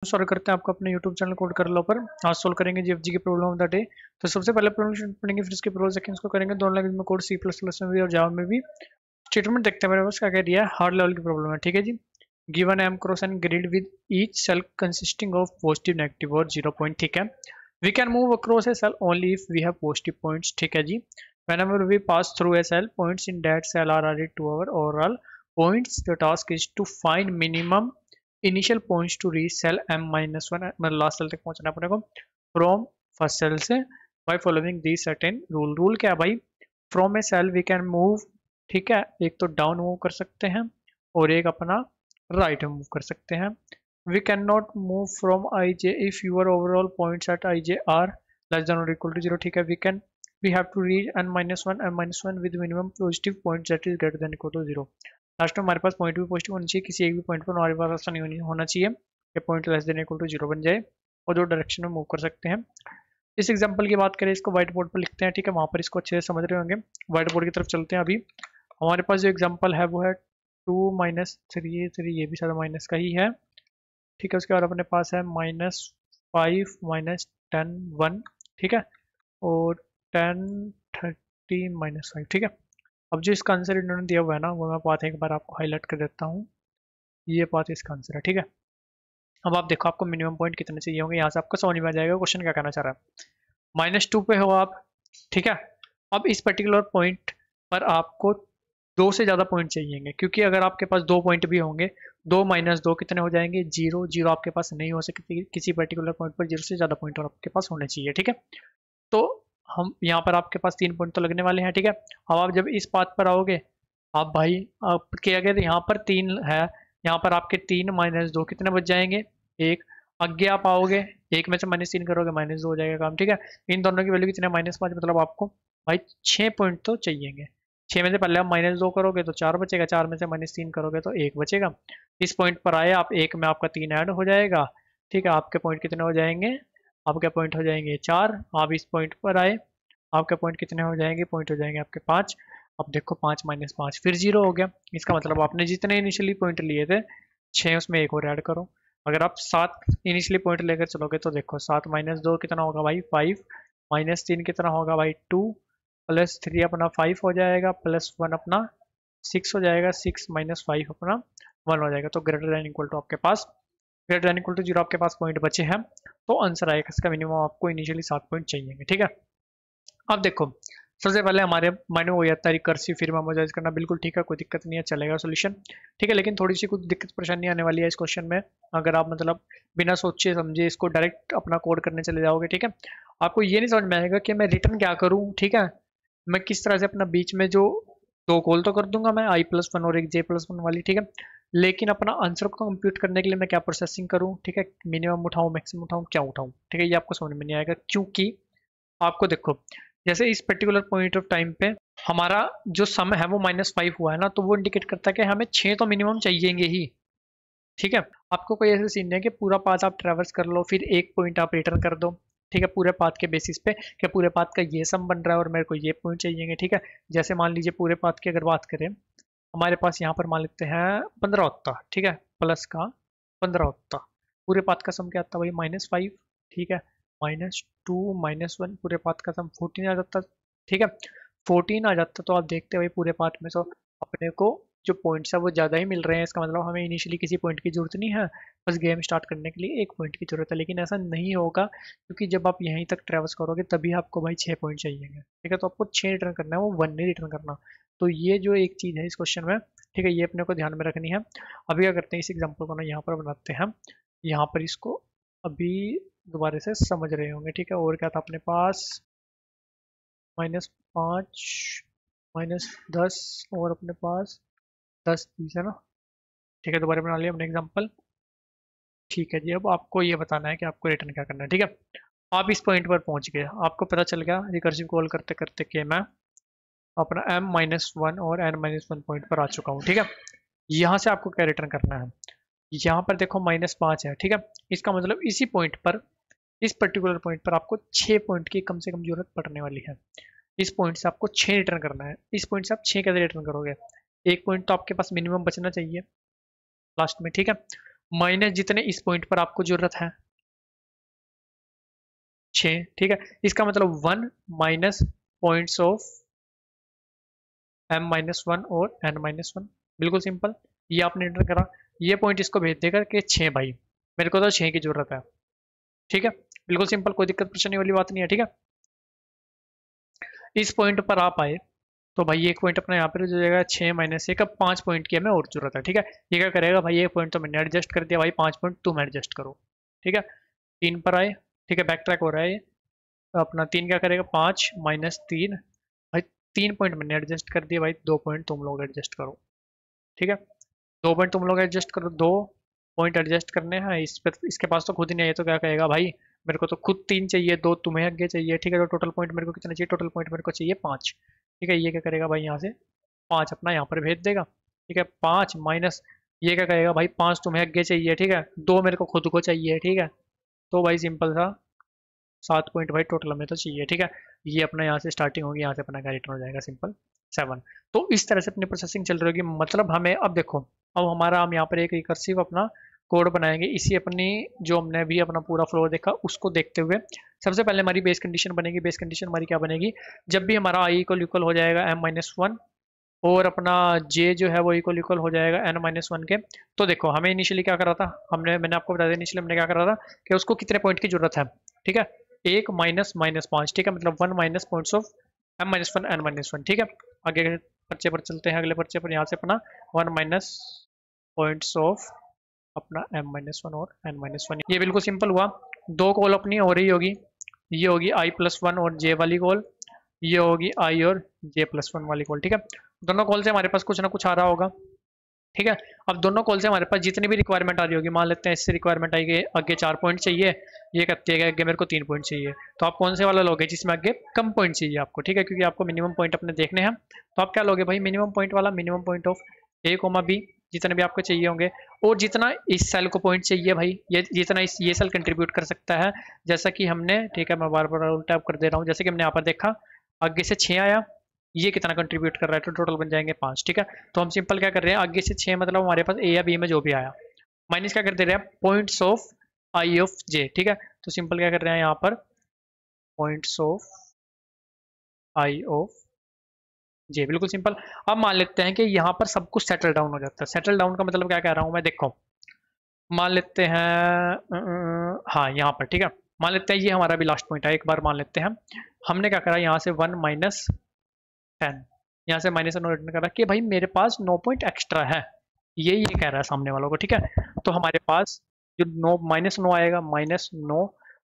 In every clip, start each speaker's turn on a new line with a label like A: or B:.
A: Solve करते हैं आपको अपने यूट्यूब चैनल कोड कर लो पर। आज सोल्व करेंगे जीएफजी की प्रॉब्लम ऑफ द डे। तो सबसे पहले प्रॉब्लम पढ़ेंगे, फिर इसके प्रोज सेकंड्स को करेंगे। दोनों लैंग्वेज में कोड, सी प्लस प्लस में भी और जावा में भी। स्टेटमेंट देखते हैं मेरे पास क्या कह दिया है। हार्ड लेवल की प्रॉब्लम है, ठीक है जी। Given M cross N grid with each cell consisting of positive, negative और 0 पॉइंट, ठीक है। We can move across a cell only if we have positive points, ठीक है जी। whenever we pass through a cell, points in that cell are added to our overall points. The task is to find minimum initial points to reach cell m minus 1, मतलब last cell तक पहुंचना अपने को from first cell से by following these certain rule क्या है भाई। From A cell we can move, ठीक है, एक तो डाउन मूव कर सकते हैं और एक अपना राइट मूव कर सकते हैं। We can not move from I J if your overall points at I J are less than और इक्वल टू 0, ठीक है। we have to reach n minus 1 with minimum positive points that is greater than equal to 0। Last में हमारे पास point भी positive होना चाहिए, किसी एक भी पॉइंट पर हमारे पास ऐसा नहीं होना चाहिए कि point less than equal to 0 बन जाए और दो डायरेक्शन में मूव कर सकते हैं। इस एग्जांपल की बात करें, इसको व्हाइट बोर्ड पर लिखते हैं, ठीक है, वहाँ पर इसको अच्छे से समझ रहे होंगे। व्हाइट बोर्ड की तरफ चलते हैं। अभी हमारे पास जो एग्जाम्पल है वो है 2 माइनस 3, ये भी शायद माइनस का ही है, ठीक है। उसके बाद अपने पास है -5 -10 1, ठीक है, और 10 30 -5, ठीक है। अब जो इसका आंसर इन्होंने दिया हुआ है ना, वो मैं पाथ एक बार आपको हाईलाइट कर देता हूँ। ये पाथ इसका आंसर है, ठीक है। अब आप देखो आपको मिनिमम पॉइंट कितने चाहिए होंगे, यहाँ से आपको समझ में आ जाएगा क्वेश्चन क्या कहना चाह रहा है। -2 पे हो आप, ठीक है। अब इस पर्टिकुलर पॉइंट पर आपको 2 से ज़्यादा पॉइंट चाहिए, क्योंकि अगर आपके पास 2 पॉइंट भी होंगे, 2 - 2 कितने हो जाएंगे, 0 0 आपके पास नहीं हो सकती किसी पर्टिकुलर पॉइंट पर, 0 से ज़्यादा पॉइंट और आपके पास होने चाहिए, ठीक है। तो हम यहाँ पर आपके पास 3 पॉइंट तो लगने वाले हैं, ठीक है। अब आप जब इस पाथ पर आओगे, आप भाई आपके अगर यहाँ पर 3 है, यहाँ पर आपके 3 -2 कितने बच जाएंगे, 1। आगे आप आओगे, 1 में से -3 करोगे, -2 हो जाएगा काम, ठीक है। इन दोनों की वैल्यू कितने, -5, मतलब आपको भाई 6 पॉइंट तो चाहिए। 6 में से पहले आप -2 करोगे तो 4 बचेगा, 4 में से -3 करोगे तो 1 बचेगा। इस पॉइंट पर आए आप, 1 में आपका 3 ऐड हो जाएगा, ठीक है। आपके पॉइंट कितने हो जाएंगे, आपके पॉइंट हो जाएंगे 4। आप इस पॉइंट पर आए, आपके पॉइंट कितने हो जाएंगे, पॉइंट हो जाएंगे आपके 5। अब देखो 5 - 5 फिर 0 हो गया। इसका मतलब आपने जितने इनिशियली पॉइंट लिए थे 6, उसमें एक और ऐड करो। अगर आप 7 इनिशियली पॉइंट लेकर चलोगे तो देखो 7 -2 कितना होगा भाई 5, -3 कितना होगा भाई 2, +3 अपना 5 हो जाएगा, +1 अपना 6 हो जाएगा, 6 - 5 अपना 1 हो जाएगा। तो ग्रेटर देन इक्वल टू आपके पास, ग्रेटर देन इक्वल टू 0 आपके पास पॉइंट बचे हैं, तो आंसर आएगा इसका मिनिमम आपको इनिशियली 7 पॉइंट चाहिए, ठीक है। अब देखो सबसे पहले हमारे माइंड में वो आता है रिकर्सिव फिर मेमोराइज करना, बिल्कुल ठीक है, कोई दिक्कत नहीं है, चलेगा सोल्यूशन, ठीक है। लेकिन थोड़ी सी कुछ दिक्कत परेशानी आने वाली है इस क्वेश्चन में, अगर आप मतलब बिना सोचे समझे इसको डायरेक्ट अपना कोड करने चले जाओगे, ठीक है। आपको ये नहीं समझ में आएगा कि मैं रिटर्न क्या करूँ, ठीक है। मैं किस तरह से अपना बीच में जो 2 कॉल तो कर दूंगा मैं i+1 और एक j+1 वाली, ठीक है। लेकिन अपना आंसर को कंप्यूट करने के लिए मैं क्या प्रोसेसिंग करूँ, ठीक है, मिनिमम उठाऊँ मैक्सिमम उठाऊँ क्या उठाऊँ, ठीक है। ये आपको समझ में नहीं आएगा, क्योंकि आपको देखो जैसे इस पर्टिकुलर पॉइंट ऑफ टाइम पे हमारा जो सम है वो -5 हुआ है ना, तो वो इंडिकेट करता है कि हमें 6 तो मिनिमम चाहिएंगे ही, ठीक है। आपको कोई ऐसे सीन नहीं है कि पूरा पाथ आप ट्रेवर्स कर लो फिर एक पॉइंट आप रिटर्न कर दो, ठीक है, पूरे पाथ के बेसिस पे कि पूरे पाथ का ये सम बन रहा है और मेरे को ये पॉइंट चाहिए, ठीक है। जैसे मान लीजिए पूरे पाथ की अगर बात करें, हमारे पास यहाँ पर मान लेते हैं 15 होता, ठीक है, प्लस का 15 होता, पूरे पाथ का सम क्या आता भाई -5, ठीक है, -2 -1 पूरे पाथ का सम 14 आ जाता, ठीक है। 14 आ जाता तो आप देखते भाई पूरे पाथ में तो अपने को जो पॉइंट्स है वो ज़्यादा ही मिल रहे हैं, इसका मतलब हमें इनिशियली किसी पॉइंट की जरूरत नहीं है, बस गेम स्टार्ट करने के लिए एक पॉइंट की जरूरत है। लेकिन ऐसा नहीं होगा, क्योंकि जब आप यहीं तक ट्रेवल्स करोगे तभी आपको भाई 6 पॉइंट चाहिए, ठीक है। तो आपको 6 रिटर्न करना है, वो 1 नहीं रिटर्न करना। तो ये जो एक चीज़ है इस क्वेश्चन में, ठीक है, ये अपने को ध्यान में रखनी है। अभी क्या करते हैं, इस एग्जाम्पल को ना यहाँ पर बनाते हैं, यहाँ पर इसको अभी दोबारा से समझ रहे होंगे, ठीक है। और क्या था अपने पास, -5 -10 और अपने पास 10 20 है ना, ठीक है। दोबारा बना लिया हमने एग्जाम्पल, ठीक है जी। अब आपको ये बताना है कि आपको रिटर्न क्या करना है, ठीक है। आप इस पॉइंट पर पहुंच गए, आपको पता चल गया रिकर्सिव कॉल करते करते कि मैं अपना m-1 और n-1 पॉइंट पर आ चुका हूँ, ठीक है। यहाँ से आपको क्या रिटर्न करना है, यहाँ पर देखो -5 है, ठीक है। इसका मतलब इसी पॉइंट पर, इस पर्टिकुलर पॉइंट पर आपको 6 पॉइंट की कम से कम जरूरत पड़ने वाली है। इस पॉइंट से आपको 6 रिटर्न करना है। इस पॉइंट से आप 6 कैसे रिटर्न करोगे, एक पॉइंट तो आपके पास मिनिमम बचना चाहिए लास्ट में, ठीक है। माइनस जितने इस पॉइंट पर आपको जरूरत है 6, ठीक है। इसका मतलब 1 माइनस पॉइंट्स ऑफ m-1 और n-1, बिल्कुल सिंपल। ये आपने एंटर करा, ये पॉइंट इसको भेज देगा कि 6 भाई, मेरे को तो 6 की जरूरत है, ठीक है। बिल्कुल सिंपल, कोई दिक्कत परेशानी वाली बात नहीं है, ठीक है। इस पॉइंट पर आप आए तो भाई एक पॉइंट अपना यहाँ पर जो जाएगा 6 माइनस 1, अब 5 पॉइंट की हमें और जरूरत है, ठीक है। ये क्या करेगा भाई, एक पॉइंट तो मैंने एडजस्ट कर दिया भाई, 5 पॉइंट तुम एडजस्ट करो, ठीक है। 3 पर आए, ठीक है, बैक ट्रैक हो रहा है ये। तो अपना 3 क्या करेगा, 5 माइनस 3 भाई, 3 पॉइंट मैंने एडजस्ट कर दिया भाई, 2 पॉइंट तुम लोग एडजस्ट करो, ठीक है। 2 पॉइंट तुम लोग एडजस्ट करो, 2 पॉइंट एडजस्ट करने हैं इस पर, इसके पास तो खुद ही नहीं है, तो क्या कहेगा भाई, मेरे को तो खुद 3 चाहिए, 2 तुम्हें आगे चाहिए, ठीक है। तो टोटल पॉइंट मेरे को कितना चाहिए, टोटल पॉइंट मेरे को चाहिए 5, ठीक है। ये क्या करेगा भाई, यहाँ से 5 अपना यहाँ पर भेज देगा, ठीक है। 5 माइनस ये क्या कहेगा भाई, 5 तुम्हें आगे चाहिए, ठीक है, 2 मेरे को खुद को चाहिए, ठीक है। तो भाई सिंपल सा 7 पॉइंट भाई टोटल हमें तो चाहिए, ठीक है। ये अपना यहाँ से स्टार्टिंग होगी, यहाँ से अपना क्या रिटर्न हो जाएगा, सिंपल 7। तो इस तरह से अपनी प्रोसेसिंग चल रही होगी, मतलब हमें अब देखो, अब हमारा हम यहाँ पर एक रिकर्सिव अपना कोड बनाएंगे, इसी अपनी जो हमने अभी अपना पूरा फ्लो देखा उसको देखते हुए सबसे पहले हमारी बेस कंडीशन बनेगी। बेस कंडीशन हमारी क्या बनेगी, जब भी हमारा आई इक्वल हो जाएगा m-1 और अपना j जो है वो इक्वल हो जाएगा n-1 के। तो देखो हमें इनिशियली क्या करा था, मैंने आपको बताया था इनिशियली हमने क्या करा था कि उसको कितने पॉइंट की जरूरत है, ठीक है। 1 माइनस माइनस 5, ठीक है, मतलब 1 minus points of m-1 n-1, ठीक है। आगे के पर्चे पर चलते हैं, अगले पर्चे पर यहाँ से अपना 1 माइनस पॉइंट्स ऑफ अपना m-1 और n-1, ये बिल्कुल सिंपल हुआ। 2 कॉल अपनी हो रही होगी, ये होगी i+1 और j वाली कॉल, ये होगी i और j+1 वाली कॉल, ठीक है। दोनों कॉल से हमारे पास कुछ ना कुछ आ रहा होगा, ठीक है। अब दोनों कॉल से हमारे पास जितनी भी रिक्वायरमेंट आ रही होगी, मान लेते हैं इससे रिक्वायरमेंट आई गई आगे 4 पॉइंट चाहिए, ये कहती है आगे मेरे को 3 पॉइंट चाहिए, तो आप कौन से वाला लोगे जिसमें आगे कम पॉइंट चाहिए आपको, ठीक है, क्योंकि आपको मिनिमम पॉइंट अपने देखने हैं। तो आप क्या लोगे भाई, मिनिमम पॉइंट वाला, minimum point of a, b जितने भी आपको चाहिए होंगे, और जितना इस सेल को पॉइंट चाहिए भाई, ये जितना इस ये सेल कंट्रीब्यूट कर सकता है, जैसा कि हमने, ठीक है, मैं बार बार उल्टा कर दे रहा हूँ, जैसे कि हमने यहाँ पर देखा आगे से 6 आया, ये कितना कंट्रीब्यूट कर रहा है, तो टोटल बन जाएंगे 5, ठीक है। तो हम सिंपल क्या कर रहे हैं, आगे से 6 मतलब हमारे पास ए या बी में जो भी आया, माइनस क्या कर दे रहे हैं, पॉइंट्स ऑफ आई ऑफ जे, ठीक है। तो सिंपल क्या कर रहे हैं यहाँ पर, पॉइंट्स ऑफ आई ऑफ जे, बिल्कुल सिंपल। अब मान लेते हैं कि यहाँ पर सब कुछ सेटल डाउन हो जाता है। सेटल डाउन का मतलब क्या कह रहा हूँ मैं, देखो मान लेते हैं हाँ यहाँ पर, ठीक है, मान लेते हैं ये हमारा भी लास्ट पॉइंट है, एक बार मान लेते हैं हमने क्या करा, यहाँ से 1 माइनस 10, यहाँ से -1 रिटर्न करा कि भाई मेरे पास 9 पॉइंट एक्स्ट्रा है, ये कह रहा है सामने वालों को, ठीक है। तो हमारे पास जो 9 -9 आएगा, -9,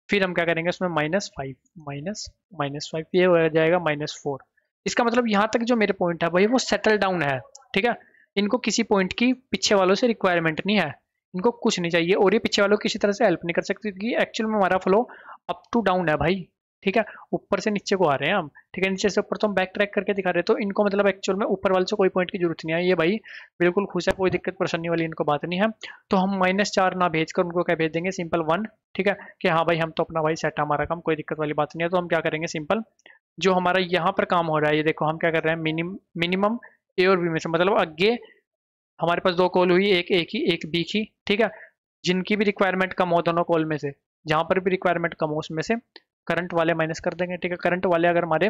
A: फिर हम क्या करेंगे उसमें -5, -5 ये हो जाएगा -4। इसका मतलब यहाँ तक जो मेरे पॉइंट है भाई वो सेटल डाउन है, ठीक है। इनको किसी पॉइंट की पीछे वालों से रिक्वायरमेंट नहीं है, इनको कुछ नहीं चाहिए, और ये पीछे वालों को किसी तरह से हेल्प नहीं कर सकते, क्योंकि एक्चुअल में हमारा फ्लो अप टू डाउन है भाई, ठीक है। ऊपर से नीचे को आ रहे हैं हम, ठीक है, नीचे से ऊपर तो हम बैक ट्रैक करके दिखा रहे हैं, तो इनको मतलब एक्चुअल में ऊपर वाले से कोई पॉइंट की जरूरत नहीं है, ये भाई बिल्कुल खुश है, कोई दिक्कत परेशानी वाली इनको बात नहीं है। तो हम -4 ना भेज कर उनको क्या भेज देंगे, सिंपल 1, ठीक है, कि हाँ भाई हम तो अपना भाई सेट है हमारा काम, कोई दिक्कत वाली बात नहीं है। तो हम क्या करेंगे, सिंपल जो हमारा यहाँ पर काम हो रहा है, ये देखो हम क्या कर रहे हैं, मिनिमम ए और बी में से, मतलब आगे हमारे पास 2 कॉल हुई, एक ए की एक बी की, ठीक है। जिनकी भी रिक्वायरमेंट कम हो दोनों कॉल में से, जहां पर भी रिक्वायरमेंट कम हो उसमें से करंट वाले माइनस कर देंगे, ठीक है। करंट वाले अगर हमारे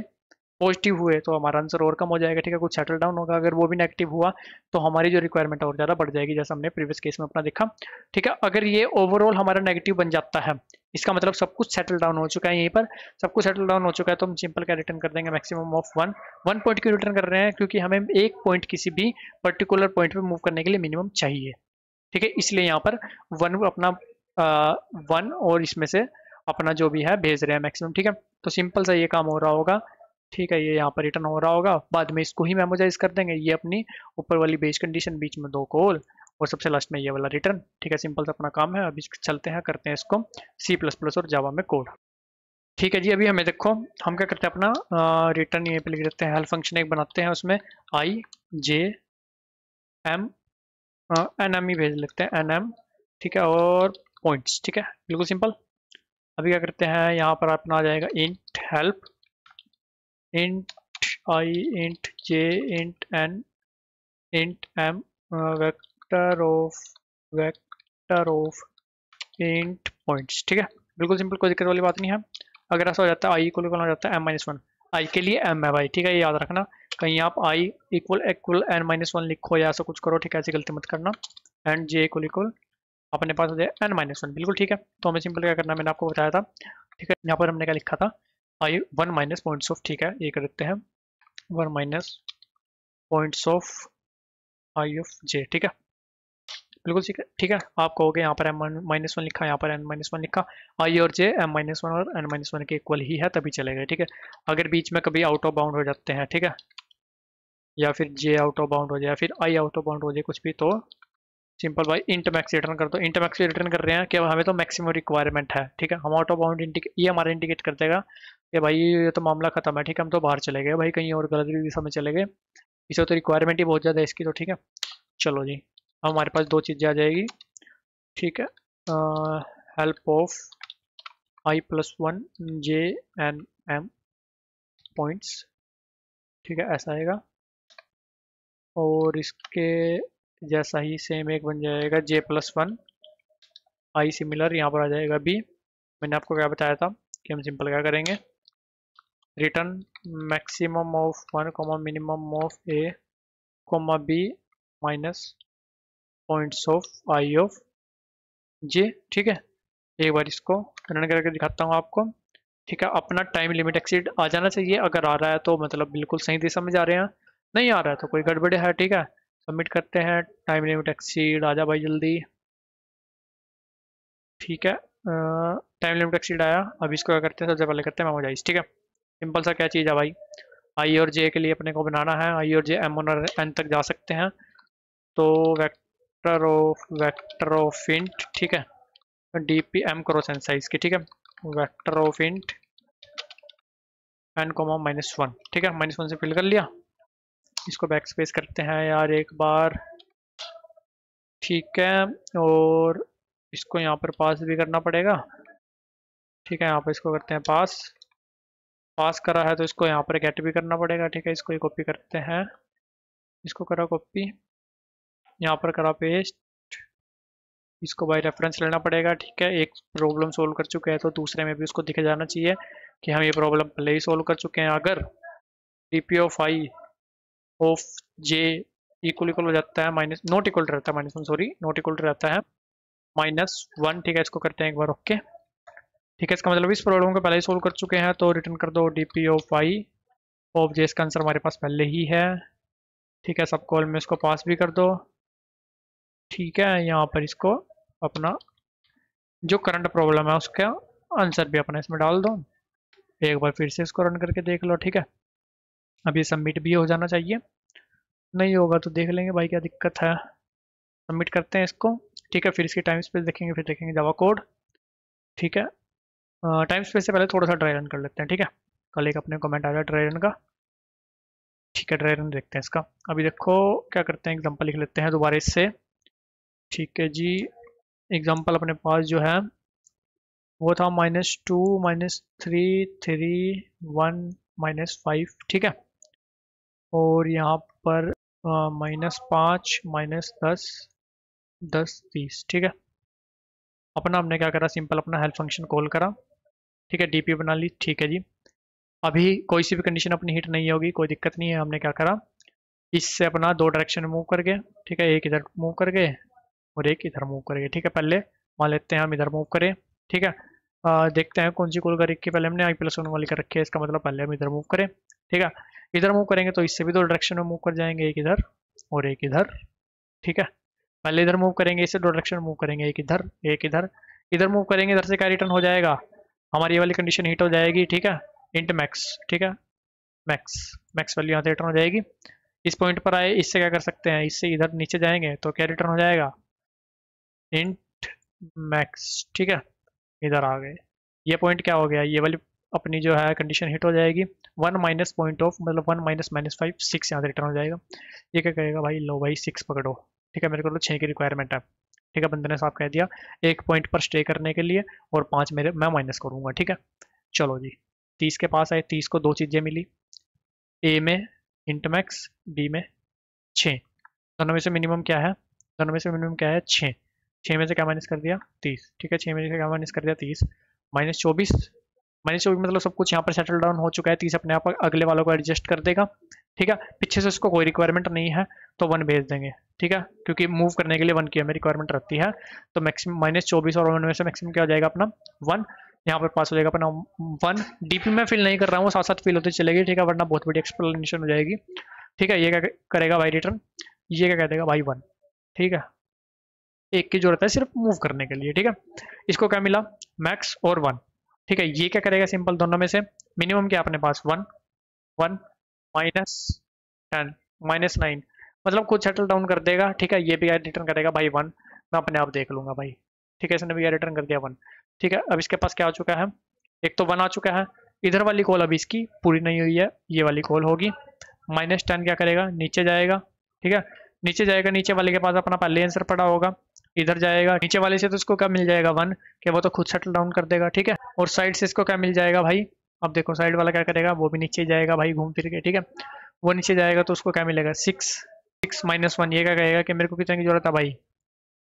A: पॉजिटिव हुए तो हमारा आंसर और कम हो जाएगा, ठीक है, कुछ सेटल डाउन होगा। अगर वो भी नेगेटिव हुआ तो हमारी जो रिक्वायरमेंट और ज़्यादा बढ़ जाएगी, जैसा हमने प्रीवियस केस में अपना देखा, ठीक है। अगर ये ओवरऑल हमारा नेगेटिव बन जाता है, इसका मतलब सब कुछ सेटल डाउन हो चुका है, यहीं पर सब कुछ सेटल डाउन हो चुका है, तो हम सिंपल क्या रिटर्न कर देंगे, मैक्सिमम ऑफ 1 पॉइंट क्यों रिटर्न कर रहे हैं, क्योंकि हमें एक पॉइंट किसी भी पर्टिकुलर पॉइंट पे मूव करने के लिए मिनिमम चाहिए, ठीक है, इसलिए यहाँ पर 1 अपना 1 और इसमें से अपना जो भी है भेज रहे हैं मैक्सिमम, ठीक है। तो सिंपल सा ये काम हो रहा होगा, ठीक है, ये यहाँ पर रिटर्न हो रहा होगा, बाद में इसको ही मेमोजाइज कर देंगे, ये अपनी ऊपर वाली बेस कंडीशन, बीच में 2 कॉल और सबसे लास्ट में ये वाला रिटर्न, ठीक है। सिंपल सा अपना काम है। अभी चलते हैं करते हैं इसको C++ और जावा में कोड, ठीक है जी। अभी हमें देखो हम क्या करते हैं, अपना रिटर्न ये पे लिख देते हैं, हेल्प फंक्शन एक बनाते हैं, उसमें i j m nm ही भेज लेते हैं, nm, ठीक है, और पॉइंट्स, ठीक है, बिल्कुल सिंपल। अभी क्या करते हैं, यहाँ पर अपना आ जाएगा int help, int i, int j, int n, int m, vector of vector of int points, ठीक है, बिल्कुल सिंपल, कोई दिक्कत वाली बात नहीं है। अगर ऐसा हो जाता है आई इक्वल हो जाता है m-1, आई के लिए m है भाई, ठीक है, ये याद रखना, कहीं आप आई इक्वल इक्वल n-1 लिखो या ऐसा कुछ करो, ठीक है, ऐसी गलती मत करना। एंड j इक्वल इक्वल अपने पास हो जाए n-1, बिल्कुल ठीक है। तो हमें सिंपल क्या करना है, मैंने आपको बताया था, ठीक है, यहाँ पर हमने क्या लिखा था, आई 1 माइनस पॉइंट्स ऑफ, ठीक है, ये कर देते हैं 1 minus points of I of j, ठीक है, बिल्कुल ठीक है, ठीक है। आप कहोगे यहाँ पर m-1 लिखा, यहाँ पर n-1 लिखा, आई और j m-1 और n-1 के इक्वल ही है तभी चलेगा, ठीक है। अगर बीच में कभी आउट ऑफ बाउंड हो जाते हैं, ठीक है, या फिर j आउट ऑफ बाउंड हो जाए, या फिर i आउट ऑफ बाउंड हो जाए, कुछ भी, तो सिंपल भाई इंट मैक्स रिटर्न कर दो। इंट मैक्स रिटर्न कर रहे हैं कि हमें तो मैक्सिमम रिक्वायरमेंट है, ठीक है, हम आउट ऑफ बाउंड ये हमारा इंडिकेट कर देगा कि भाई ये तो मामला खत्म है, ठीक है, हम तो बाहर चले गए भाई, कहीं और गलत दिशा में चले गए, इसे तो रिक्वायरमेंट ही बहुत ज़्यादा है इसकी, तो ठीक है। चलो जी, अब हमारे पास दो चीज़ें आ जाएगी, ठीक है, help of i+1 j n m points, ठीक है, ऐसा आएगा, और इसके जैसा ही सेम एक बन जाएगा j+1 i सिमिलर, यहाँ पर आ जाएगा b। मैंने आपको क्या बताया था कि हम सिंपल क्या करेंगे, return maximum of 1 minimum of a b minus points of i of j, ठीक है। एक बार इसको रन करके दिखाता हूँ आपको, ठीक है। अपना टाइम लिमिट एक्सीड आ जाना चाहिए, अगर आ रहा है तो मतलब बिल्कुल सही दिशा में जा रहे हैं, नहीं आ रहा है तो कोई गड़बड़ है, ठीक है। सबमिट करते हैं, टाइम लिमिट एक्सीड आ जा भाई जल्दी, ठीक है। टाइम लिमिट एक्सीड आया, अब इसको क्या करते हैं, सबसे पहले करते हैं मेमोराइज, ठीक है। सिंपल सा क्या चीज़ है भाई, आई और जे के लिए अपने को बनाना है, आई और जे m1 और n तक जा सकते हैं, तो वेक्टर ऑफ इंट, ठीक है, dp m cross n size की, ठीक है, वेक्टर ऑफ इंट n -1, ठीक है, -1 से फिल कर लिया। इसको बैक स्पेस करते हैं यार एक बार, ठीक है, और इसको यहाँ पर पास भी करना पड़ेगा, ठीक है, यहाँ पर इसको करते हैं पास, पास करा है तो इसको यहाँ पर गेट भी करना पड़ेगा, ठीक है। इसको कॉपी करते हैं, इसको करा कॉपी, यहाँ पर करा पेस्ट, इसको बाय रेफरेंस लेना पड़ेगा, ठीक है। एक प्रॉब्लम सोल्व कर चुके हैं तो दूसरे में भी उसको दिखे जाना चाहिए कि हम ये प्रॉब्लम पहले ही सोल्व कर चुके हैं। अगर dp of I of J equal equal हो जाता है माइनस, नॉट इक्वल रहता है -1, सॉरी, नॉट इक्वल रहता है -1, ठीक है। इसको करते हैं एक बार ओके, ठीक है। इसका मतलब इस प्रॉब्लम को पहले ही सोल्व कर चुके हैं, तो रिटर्न कर दो dp ऑफ आई ऑफ जे, इसका आंसर हमारे पास पहले ही है, ठीक है। सब कॉल में इसको पास भी कर दो, ठीक है। यहाँ पर इसको अपना जो करंट प्रॉब्लम है उसका आंसर भी अपना इसमें डाल दो, एक बार फिर से इसको रन करके देख लो, ठीक है। अब ये सबमिट भी हो जाना चाहिए, नहीं होगा तो देख लेंगे भाई क्या दिक्कत है। सबमिट करते हैं इसको, ठीक है, फिर इसकी टाइम स्पेस देखेंगे, फिर देखेंगे जावा कोड, ठीक है। टाइम स्पेस से पहले थोड़ा सा ड्राई रन कर लेते हैं, ठीक है, कल एक अपने कमेंट आया ड्राई रन का, ठीक है, ड्राई रन देखते हैं इसका। अभी देखो क्या करते हैं, एग्जाम्पल लिख लेते हैं दोबारा इससे, ठीक है जी। एग्जाम्पल अपने पास जो है वो था -2 -3 3 1 -5, ठीक है, और यहाँ पर -5 -10 10 30, ठीक है। अपना हमने क्या करा, सिंपल अपना हेल्प फंक्शन कॉल करा, ठीक है, डीपी बना ली, ठीक है जी। अभी कोई सी भी कंडीशन अपनी हिट नहीं होगी, कोई दिक्कत नहीं है। हमने क्या करा, इससे अपना दो डायरेक्शन में मूव कर गए, ठीक है, एक इधर मूव कर गए और एक इधर मूव कर गए, ठीक है। पहले मान लेते हैं हम इधर मूव करें, ठीक है। देखते हैं कौन सी कॉल कर रखी है, पहले हमने i+1 वाली कर रखी है, इसका मतलब पहले हम इधर मूव करें, ठीक है। इधर मूव करेंगे तो इससे भी दो डायरेक्शन में मूव कर जाएंगे, एक इधर और एक इधर, ठीक है। पहले इधर मूव करेंगे, इससे दो डायरेक्शन में मूव करेंगे, एक इधर एक इधर, इधर मूव करेंगे, इधर से क्या रिटर्न हो जाएगा, हमारी ये वाली कंडीशन हिट हो जाएगी, ठीक है, इंट मैक्स, ठीक है, मैक्स मैक्स वैल्यू यहाँ से रिटर्न हो जाएगी। इस पॉइंट पर आए, इससे क्या कर सकते हैं, इससे इधर नीचे जाएंगे तो क्या रिटर्न हो जाएगा, इंट मैक्स, ठीक है। इधर आ गए, ये पॉइंट क्या हो गया, ये वाली अपनी जो है कंडीशन हिट हो जाएगी, 1 माइनस पॉइंट ऑफ मतलब 1 -5 6 यहाँ से रिटर्न हो जाएगा। ये क्या कहेगा भाई, लो भाई 6 पकड़ो, ठीक है, मेरे को तो 6 की रिक्वायरमेंट है, ठीक है। बंदे ने साफ कह दिया एक पॉइंट पर स्टे करने के लिए, और 5 मेरे मैं माइनस करूँगा, ठीक है। चलो जी, 30 के पास आए, 30 को दो चीज़ें मिली, ए में इंट मैक्स, बी में 6, दोनों में से मिनिमम क्या है, दोनों में से मिनिमम क्या है 6, 6 में से क्या माइनस कर दिया 30, ठीक है 6 में से क्या माइनस कर दिया 30, -24, -24 मतलब सब कुछ यहाँ पर सेटल डाउन हो चुका है, 30 अपने आप अगले वालों को एडजस्ट कर देगा, ठीक है। पीछे से उसको कोई रिक्वायरमेंट नहीं है तो 1 भेज देंगे, ठीक है, क्योंकि मूव करने के लिए 1 की हमें रिक्वायरमेंट रहती है। तो मैक्सिमम -24 और 1 में से मैक्सिमम क्या हो जाएगा अपना 1, यहाँ पर पास हो जाएगा अपना 1। डीपी में फिल नहीं कर रहा हूँ, साथ साथ फिल होती चलेगी, ठीक है, वरना बहुत बड़ी एक्सप्लेनेशन हो जाएगी, ठीक है। ये क्या करेगा भाई रिटर्न, ये क्या कह देगा भाई 1, ठीक है। एक की जरूरत है सिर्फ मूव करने के लिए, ठीक है। इसको क्या मिला मैक्स और 1, ठीक है। ये क्या करेगा सिंपल, दोनों में से मिनिमम क्या अपने पास 1, 1 -10 -9, मतलब खुद सेटल डाउन कर देगा, ठीक है। ये भी रिटर्न करेगा भाई 1, मैं अपने आप देख लूंगा भाई, ठीक है। इसने भी रिटर्न कर दिया 1, ठीक है। अब इसके पास क्या आ चुका है, एक तो 1 आ चुका है, इधर वाली कॉल अभी इसकी पूरी नहीं हुई है, ये वाली कॉल होगी। -10 क्या करेगा नीचे जाएगा, ठीक है, नीचे जाएगा, नीचे वाले के पास अपना पहले आंसर पड़ा होगा, इधर जाएगा नीचे वाले से तो इसको क्या मिल जाएगा 1, कि वो तो खुद सेटल डाउन कर देगा, ठीक है। और साइड से इसको क्या मिल जाएगा भाई, अब देखो साइड वाला क्या करेगा, वो भी नीचे जाएगा भाई घूम फिर के, ठीक है। वो नीचे जाएगा तो उसको क्या मिलेगा 6, 6 -1, ये क्या कहेगा कि मेरे को कितने की जरूरत है भाई,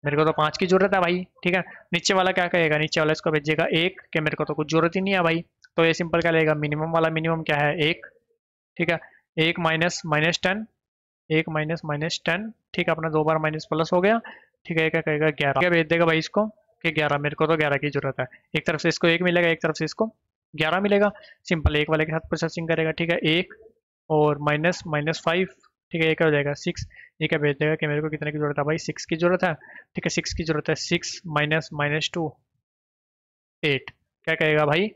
A: मेरे को तो 5 की जरूरत है भाई, ठीक है। नीचे वाला क्या कहेगा, नीचे वाला इसको भेजेगा 1, कि मेरे को तो कुछ जरूरत ही नहीं है भाई। तो ये सिंपल क्या लेगा, मिनिमम वाला मिनिमम क्या है 1, ठीक है। 1 -10, 1 -10, ठीक है, अपना 2 बार माइनस प्लस हो गया, ठीक है। ये क्या कहेगा 11, क्या भेज देगा भाई इसको कि 11, मेरे को तो 11 की जरूरत है। एक तरफ से इसको 1 मिलेगा, एक तरफ से इसको 11 मिलेगा, सिंपल एक वाले के साथ प्रोसेसिंग करेगा, ठीक है। 1 और -5, ठीक है, ये क्या हो जाएगा 6, ये क्या भेज देगा कि मेरे को कितने की जरूरत है भाई 6 की जरूरत है, ठीक है। 6 की जरूरत है, 6 -2 8, क्या कहेगा भाई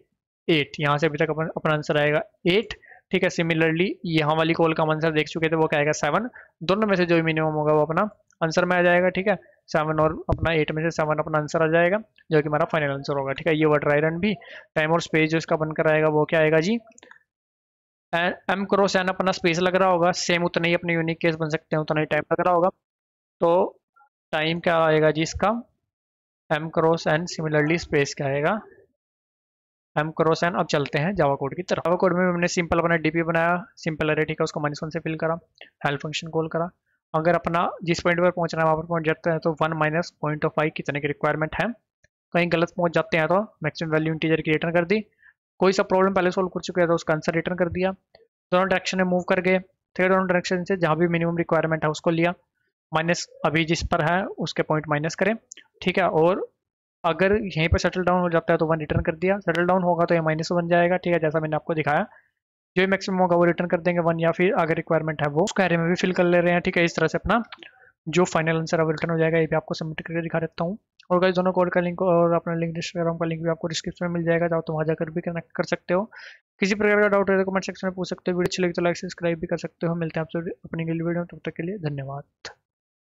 A: 8, यहाँ से अभी तक अपना आंसर आएगा 8, ठीक है। सिमिलरली यहाँ वाली कॉल का आंसर देख चुके थे, वो क्या आएगा 7, दोनों में से जो भी मिनिमम होगा वो अपना आंसर में आ जाएगा, ठीक है। 7 और अपना 8 में से 7 अपना आंसर आ जाएगा, जो कि हमारा फाइनल आंसर होगा, ठीक है। ये वर्ड ट्राई रन भी टाइम और स्पेस जो इसका बनकर आएगा वो क्या आएगा जी, एम क्रॉस एन अपना स्पेस लग रहा होगा, सेम उतना ही अपने यूनिक केस बन सकते हैं, उतना ही टाइम लग रहा होगा। तो टाइम क्या आएगा जी इसका, M cross N similarly space क्या आएगा एम क्रॉस एन। अब चलते हैं जावा कोड की तरफ। जावा कोड में हमने सिंपल अपना डीपी बनाया, सिंपल अरे, ठीक है, उसको -1 से फिल करा, हेल्प फंक्शन कॉल करा। अगर अपना जिस पॉइंट पर पहुंचना है वहां पर पहुंच जाते हैं तो 1 माइनस पॉइंट ऑफ 5 कितने की रिक्वायरमेंट है, कहीं गलत पहुंच जाते हैं तो मैक्सिमम वैल्यू इंटीजर की रिटर्न कर दी। कोई सा प्रॉब्लम पहले सोल्व कर चुके हैं तो उसका आंसर रिटर्न कर दिया। दोनों डायरेक्शन में मूव कर गए, ठीक है, दोनों डायरेक्शन से जहाँ भी मिनिमम रिक्वायरमेंट है उसको लिया, माइनस अभी जिस पर है उसके पॉइंट माइनस करें, ठीक है। और अगर यहीं पर सेटल डाउन हो जाता है तो 1 रिटर्न कर दिया, सेटल डाउन होगा तो ये माइनस बन जाएगा, ठीक है, जैसा मैंने आपको दिखाया। जो मैक्सिमम होगा वो रिटर्न कर देंगे 1, या फिर अगर रिक्वायरमेंट है वो उसको एरे में भी फिल कर ले रहे हैं, ठीक है। इस तरह से अपना जो फाइनल आंसर है वो रिटर्न हो जाएगा। ये भी आपको सबमिट करके दिखा देता हूँ। और गाइस दोनों कोड का लिंक और अपना लिंक इंस्टाग्राम का लिंक भी आपको डिस्क्रिप्शन में मिल जाएगा, जाओ तो वहाँ जाकर भी कनेक्ट कर सकते हो। किसी प्रकार का डाउट है तो कमेंट सेक्शन में पूछ सकते हो, वीडियो अच्छी लगी तो लाइक सब्सक्राइब भी कर सकते हो। मिलते हैं आपसे अपनी अगली वीडियो में, तब तक के लिए धन्यवाद।